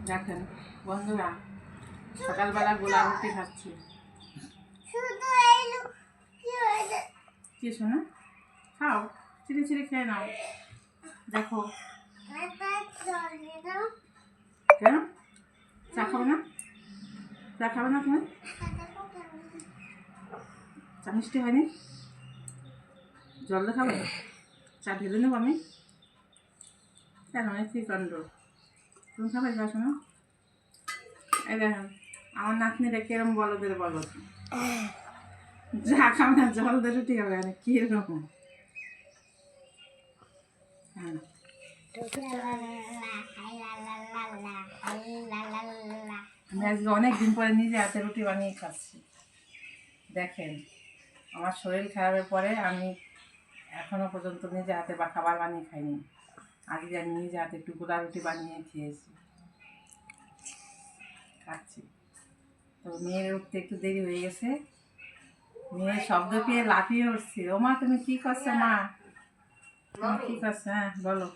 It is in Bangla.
দেখেন বন্ধুরা, সকালবেলা গোলা রুটি খাচ্ছি। কি শোনা, খাও, চিড়ে চিড়ে খেয়ে নাও। দেখো কেন চা খাবে না? চা খাবে না তুমি? চা মিষ্টি হয়নি? জল দিয়ে খাবে? চা ঢেলে নেবো আমি? কেন কি কাণ্ড, তুমি খাবে চা? শোনো, এই দেখেন আমার নাতনিটা কিরম বলদের বলদ, যা খাবে না জল দিয়ে রুটি খাবে। কি এরকম আমি আজকে অনেকদিন পরে নিজে হাতে রুটি বানিয়ে খাচ্ছি। দেখেন আমার শরীর খারাপের পরে আমি এখনো পর্যন্ত নিজে হাতে বা খাবার বানিয়ে খাইনি। আজকে আমি নিজে হাতে একটু গোলা রুটি বানিয়ে খেয়েছি, খাচ্ছি। তো মেয়ের উঠতে একটু দেরি হয়ে গেছে, মেয়ের শব্দ পেয়ে লাফিয়ে উঠছে। ও মা তুমি কি করছো? মা তুমি কি করছো? হ্যাঁ বলো।